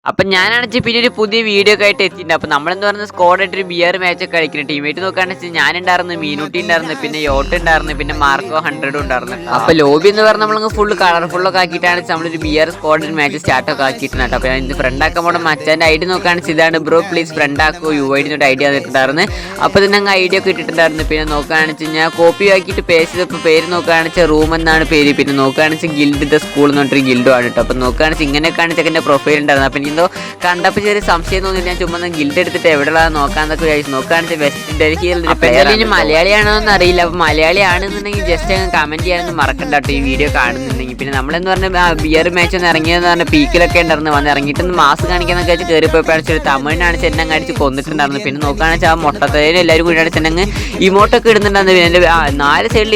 അപ്പം ഞാനാണെന്ന് പിന്നെ ഒരു പുതിയ വീഡിയോ ഒക്കെ ആയിട്ട് എത്തിയിട്ടുണ്ട്. അപ്പം നമ്മളെന്ന് പറയുന്നത് സ്ക്വാഡായിട്ട് ഒരു ബിയർ മാച്ച് ഒക്കെ കളിക്കുന്നത്. ടീമേറ്റ് നോക്കുകയാണെന്ന് വെച്ചാൽ ഞാനുണ്ടായിരുന്നു, മീനൂട്ടി ഉണ്ടായിരുന്നു, പിന്നെ യോട്ട് ഉണ്ടായിരുന്നു, പിന്നെ മാർക്കോ 100 ഉണ്ടായിരുന്നു. അപ്പോൾ ലോബി എന്ന് പറഞ്ഞാൽ നമ്മൾ ഫുൾ കളർഫുള്ളൊക്കെ ആക്കിയിട്ടാണ് നമ്മളൊരു ബിയർ സ്ക്വാഡ് മാച്ച് സ്റ്റാർട്ട് ഒക്കെ ആക്കിയിട്ടുണ്ട്. അപ്പോൾ ഞാൻ ഇത് ഫ്രണ്ട് ആക്കാൻ പോകണം. മച്ചാൻ്റെ ഐഡി നോക്കുകയാണെന്ന് ഇതാണ്, ബ്രോ പ്ലീസ് ഫ്രണ്ട് ആക്കോ യു ഐ ഡിനോട്ട് ഐഡിയ തന്നിട്ടുണ്ടായിരുന്നു. അപ്പോൾ തന്നെ അങ്ങ് ഐഡിയ ഒക്കെ ഇട്ടിട്ടുണ്ടായിരുന്നു. പിന്നെ നോക്കുകയാണെന്ന് വെച്ചാൽ ഞാൻ കോപ്പി ആക്കിയിട്ട് പേസ്റ്റ് ചെയ്തപ്പോൾ പേര് നോക്കുകയാണെന്ന് വെച്ചാൽ റൂം എന്നാണ് പേര്. പിന്നെ നോക്കുകയാണെന്ന് വെച്ചാൽ ഗിൽഡ് ദ സ്കൂൾ എന്ന് പറഞ്ഞിട്ട് ഗിൽഡും ആണ് കേട്ടോ. അപ്പോൾ നോക്കുകയാണെന്ന് വെച്ചാൽ ഇങ്ങനെയൊക്കെയാണ് ചെക്കൻ്റെ പ്രൊഫൈൽ ഉണ്ടായിരുന്നത്. അപ്പോൾ എന്തോ കണ്ടപ്പോൾ ചെറിയ സംശയം തോന്നില്ല. ഞാൻ ചുമ്മാ ഗിൽഡ് എടുത്തിട്ട് എവിടെയുള്ള നോക്കാന്നൊക്കെ വിചാരിച്ചു. നോക്കുകയാണെന്ന് വെസ്റ്റ് ഡൽഹിയിൽ മലയാളിയാണോന്ന് അറിയില്ല. അപ്പോൾ മലയാളിയാണെന്നുണ്ടെങ്കിൽ ജസ്റ്റ് അങ്ങ് കമൻറ്റ് ചെയ്യാനൊന്നും മറക്കണ്ട കേട്ടോ ഈ വീഡിയോ കാണുന്നുണ്ടെങ്കിൽ. പിന്നെ നമ്മളെന്ന് പറഞ്ഞാൽ ബിയർ മാച്ച് ഒന്ന് ഇറങ്ങിയതെന്ന് പറഞ്ഞാൽ പീക്കിലൊക്കെ ഉണ്ടായിരുന്നു. വന്ന് ഇറങ്ങിയിട്ടൊന്ന് മാസ് കാണിക്കാന്നൊക്കെ വെച്ച് കയറിപ്പോയപ്പോഴാണ് ഒരു തമിഴിനാണ് ചെന്നങ്ങ് അടിച്ച് കൊന്നിട്ടുണ്ടായിരുന്നു. പിന്നെ നോക്കുകയാണെന്ന് വെച്ചാൽ ആ മൊട്ടത്തേനും എല്ലാവരും കൂടിയാണ് ചെന്നങ്ങ് ഇമോട്ടൊക്കെ ഇടുന്നുണ്ടായിരുന്നു. പിന്നെ എൻ്റെ 4 സൈഡിൽ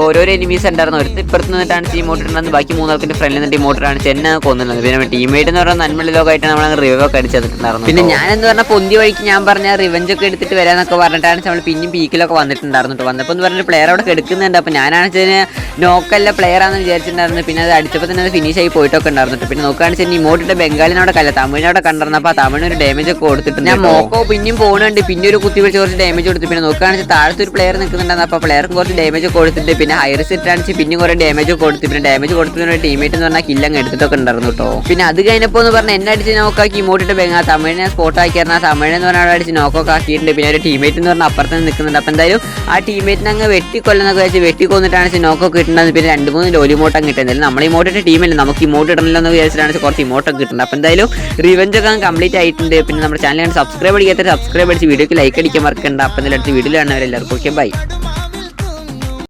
ഓരോരോ എനിമീസ് ഉണ്ടായിരുന്നു. ഒരു ഇപ്പുറത്ത് നിന്നിട്ടാണ് ഇമോട്ട് ഇട്ടുണ്ടായിരുന്നു. ബാക്കി 3 ആൾക്കിൻ്റെ ഫ്രണ്ടിൽ നിന്നിട്ട് ഇമോട്ടാണ് ചെന്ന കൊന്നിട്ടുള്ളത്. പിന്നെ ടീമേറ്റ് എന്ന് പറഞ്ഞാൽ നന്മയുള്ള ലോകമായിട്ടാണ് നമ്മളങ്ങ് റിവൊക്കെ അടിച്ചെടുത്തിട്ടുണ്ടായിരുന്നു. പിന്നെ ഞാനെന്ന് പറഞ്ഞാൽ പൊന്തി വഴിക്ക് ഞാൻ പറഞ്ഞ റിവഞ്ച് ഒക്കെ എടുത്തിട്ട് വരാമെന്നൊക്കെ പറഞ്ഞിട്ടാണ് നമ്മൾ പിന്നെയും പീക്കിലൊക്കെ വന്നിട്ടുണ്ടായിരുന്നു. വന്നപ്പോൾ എന്ന് പറഞ്ഞൊരു പ്ലെയർ അവിടെ എടുക്കുന്നുണ്ട്. അപ്പോൾ ഞാനാണെന്ന് നോക്കല്ല പ്ലെയർ ആണെന്ന് വിചാരിച്ചിട്ടുണ്ടായിരുന്നു. പിന്നെ അത് അടിച്ചപ്പോൾ തന്നെ അത് ഫിനിഷ് ആയി പോയിട്ടൊക്കെ ഉണ്ടായിരുന്നു. പിന്നെ നോക്കുകയാണെന്ന് വെച്ചാൽ ഇമോട്ടിൻ്റെ ബംഗാളിനോടെ കല്ല തമിഴിനോടെ കണ്ടിരുന്നു. അപ്പോൾ ആ തമിഴിനൊരു ഡാമേജ് ഒക്കെ കൊടുത്തിട്ടുണ്ട്. ഞാൻ മോക്കോ പിന്നെയും പോകുന്നുണ്ട്. പിന്നെ ഒരു കുത്തി വിളിച്ച് കുറച്ച് ഡാമേജ് കൊടുത്തു. പിന്നെ നോക്കുകയാണെന്ന് വെച്ചാൽ താഴത്തെ ഒരു പ്ലെയർ നിൽക്കുന്നുണ്ടായിരുന്നു. അപ്പോൾ പ്ലെയർക്ക് കുറച്ച് ഡാമേജ് കൊടുത്തിട്ട് പിന്നെ ഹൈറിസ് ഇട്ടാണെന്ന് പിന്നെയും കുറേ ഡാമേജ് കൊടുത്തു. പിന്നെ ഡാമേജ് കൊടുത്തിട്ട് ടീമേറ്റ് എന്ന് പറഞ്ഞാൽ കില്ലങ്ങ് എടുത്തിട്ടൊക്കെ ഉണ്ടായിരുന്നു കേട്ടോ. പിന്നെ അത് കഴിഞ്ഞപ്പോൾ എന്ന് പറഞ്ഞാൽ എന്നെ അടിച്ച് നോക്കാക്കി ഇമോട്ടിട്ട് ബംഗാൾ തമിഴിനെ സ്പോട്ട് ആക്കിയായിരുന്നു. ആ തമിഴെന്ന് പറഞ്ഞാൽ അടിച്ച് നോക്കൊക്കെ ആക്കിയിട്ടുണ്ട്. പിന്നെ ഒരു ടീമേറ്റ് എന്ന് പറഞ്ഞാൽ അപ്പുറത്ത് നിൽക്കുന്നുണ്ട്. അപ്പോൾ എന്തായാലും ആ ടീമേറ്റിനെ അങ്ങ് വെട്ടിക്കൊല്ലെന്നൊക്കെ വെച്ച് വെട്ടിക്കൊന്നിട്ടാണ് നോക്കൊക്കെ കിട്ടുന്നത്. പിന്നെ 2-3 ലോലിമോട്ടൊക്കെ കിട്ടുന്നത്. നമ്മൾ ഇമോട്ടിൻ്റെ ടീമല്ലേ, നമുക്ക് ഇമോട്ട് ഇടണല്ലോ എന്ന് വിചാരിച്ചിട്ടാണ് കുറച്ച് ഇമോട്ടൊക്കെ കിട്ടുന്നത്. അപ്പോൾ എന്തായാലും റിവഞ്ച് ഒക്കെ കംപ്ലീറ്റ് ആയിട്ടുണ്ട്. പിന്നെ നമ്മുടെ ചാനൽ സബ്സ്ക്രൈബ് അടിക്കാത്ത സബ്സ്ക്രൈബ് അടിച്ച് വീഡിയോക്ക് ലൈക്ക് അടിക്കാൻ മറക്കണ്ട. അപ്പം എന്തായാലും അടുത്ത വീഡിയോയിൽ കാണുന്നവരെല്ലാവർക്കും ഓക്കെ ബൈ.